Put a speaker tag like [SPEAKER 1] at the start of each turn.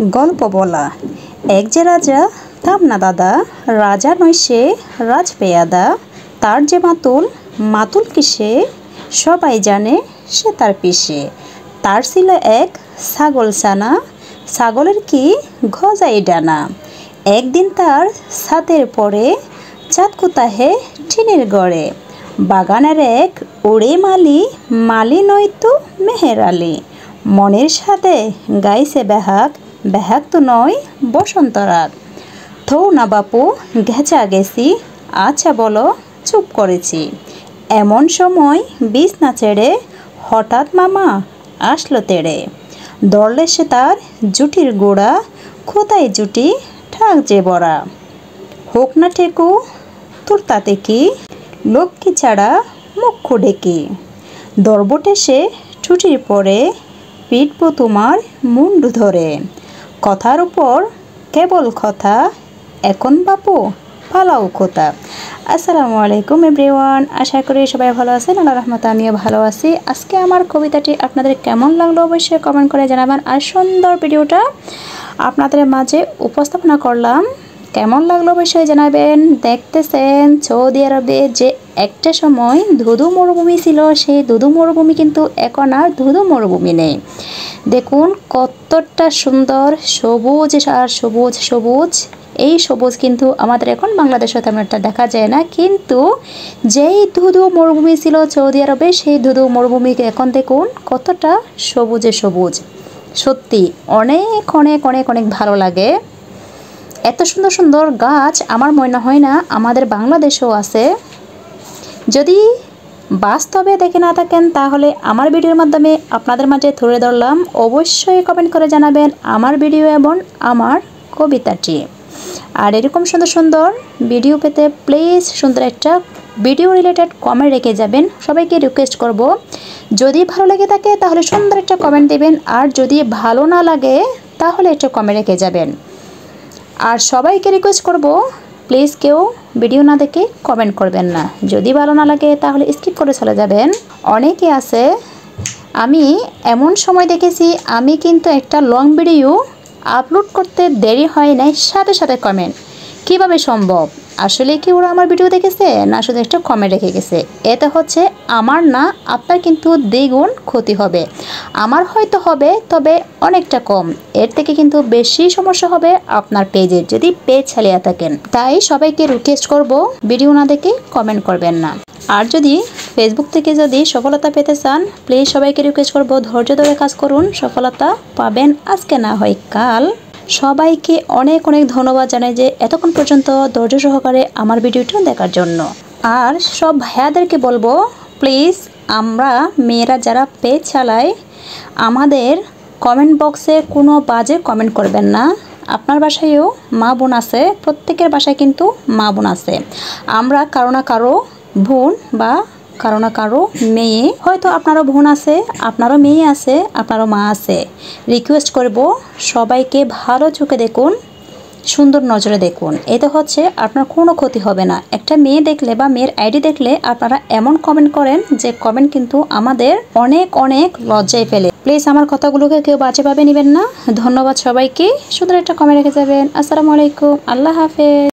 [SPEAKER 1] গল্প বলা। এক যে রাজা, থাম না দাদা, রাজা নয় সে রাজপেয়াদা। তার যে মাতুল, মাতুল কিসে, সবাই জানে সে তার পিসে। তার ছিল এক ছাগল ছানা, ছাগলের কি গজাই ডানা। একদিন তার ছাদের পরে চাঁদ কুতাহে টিনের গড়ে। বাগানের এক ওড়ে মালি, মালি নয়তো মেহের আলী। মনের সাথে গাইছে বেহাগ, বেহাগ তো নয় বসন্ত রাগ। থৌ না বাপু ঘেঁচা গেছি, আচ্ছা বলো চুপ করেছি। এমন সময় বিছনা ছেড়ে হঠাৎ মামা আসলো তেড়ে। ধরলে সে তার জুটির গোড়া, কোথায় জুটি ঠাক যে বড়া। হোক না ঠেকু তোর তাতে কি, লক্ষ্মী ছাড়া মুখ ডেকি। দরবটে সে ছুটির পরে, পিটবো তোমার মুন্ডু ধরে। কথার উপর কেবল কথা, এখন বাপু পালাও কোথা। আসসালামু আলাইকুম এভরিওয়ান, আশা করি সবাই ভালো আছেন। আল্লাহর রহমতে আমিও ভালো আছি। আজকে আমার কবিতাটি আপনাদের কেমন লাগলো অবশ্যই কমেন্ট করে জানাবেন। আর সুন্দর ভিডিওটা আপনাদের মাঝে উপস্থাপনা করলাম, কেমন লাগলো অবশ্যই জানাবেন। দেখতেছেন সৌদি আরবে যে একটা সময় ধুধু মরুভূমি ছিল, সেই ধুধু মরুভূমি কিন্তু এখন আর ধুধু মরুভূমি নেই। দেখুন কতটা সুন্দর সবুজ আর সবুজ সবুজ। এই সবুজ কিন্তু আমাদের এখন বাংলাদেশে তেমন একটা দেখা যায় না, কিন্তু যেই ধুধু মরুভূমি ছিল সৌদি আরবে, সেই ধুধু মরুভূমিকে এখন দেখুন কতটা সবুজে সবুজ। সত্যি অনেক অনেক অনেক অনেক ভালো লাগে। এত সুন্দর সুন্দর গাছ আমার মনে হয় না আমাদের বাংলাদেশেও আছে। যদি বাস্তবে দেখে না থাকেন তাহলে আমার ভিডিওর মাধ্যমে আপনাদের মাঝে তুলে ধরলাম। অবশ্যই কমেন্ট করে জানাবেন আমার ভিডিও এবং আমার কবিতাটি। আর এরকম সুন্দর সুন্দর ভিডিও পেতে প্লিজ সুন্দর একটা ভিডিও রিলেটেড কমেন্ট রেখে যাবেন। সবাইকে রিকোয়েস্ট করব, যদি ভালো লেগে থাকে তাহলে সুন্দর একটা কমেন্ট দেবেন, আর যদি ভালো না লাগে তাহলে একটা কমেন্ট রেখে যাবেন। আর সবাইকে রিকোয়েস্ট করব, প্লিজ কেউ ভিডিও না দেখে কমেন্ট করবেন না। যদি ভালো না লাগে তাহলে স্কিপ করে চলে যাবেন। অনেকে আছে, আমি এমন সময় দেখেছি আমি কিন্তু একটা লং ভিডিও আপলোড করতে দেরি হয় নাই, সাথে সাথে কমেন্ট। কিভাবে সম্ভব? আসলে কি ওরা আমার ভিডিও দেখেছে না শুধু একটা কমেন্ট রেখে গেছে? এতে হচ্ছে আমার না আপনার কিন্তু দ্বিগুণ ক্ষতি হবে। আমার হয়তো হবে, তবে অনেকটা কম। এর থেকে কিন্তু বেশি সমস্যা হবে আপনার পেজের, যদি পেজ চালিয়ে থাকেন। তাই সবাইকে রিকোয়েস্ট করব, ভিডিও না দেখে কমেন্ট করবেন না। আর যদি ফেসবুক থেকে যদি সফলতা পেতে চান, প্লিজ সবাইকে রিকোয়েস্ট করব ধৈর্য ধরে কাজ করুন, সফলতা পাবেন আজকে না হয় কাল। সবাইকে অনেক অনেক ধন্যবাদ জানাই যে এতক্ষণ পর্যন্ত ধৈর্য সহকারে আমার ভিডিওটা দেখার জন্য। আর সব ভাইয়াদেরকে বলবো, প্লিজ আমরা মেয়েরা যারা পেজ চালাই, আমাদের কমেন্ট বক্সে কোনো বাজে কমেন্ট করবেন না। আপনার বাসায়ও মা বোন আছে, প্রত্যেকের বাসায় কিন্তু মা বোন আছে। আমরা কারো না কারো বোন বা কারো না কারো মেয়ে, হয়তো আপনারও বোন আছে, আপনারও মেয়ে আছে, আপনারও মা আছে। রিকোয়েস্ট করব সবাইকে ভালো চোখে দেখুন, সুন্দর নজরে দেখুন। এতে হচ্ছে আপনার কোনো ক্ষতি হবে না। একটা মেয়ে দেখলে বা মেয়ের আইডি দেখলে আপনারা এমন কমেন্ট করেন যে কমেন্ট কিন্তু আমাদের অনেক অনেক লজ্জায় ফেলে। প্লিজ আমার কথাগুলোকে কেউ বাজেভাবে নেবেন না। ধন্যবাদ সবাইকে। সুন্দর একটা কমেন্ট রেখে যাবেন। আসসালামু আলাইকুম, আল্লাহ হাফেজ।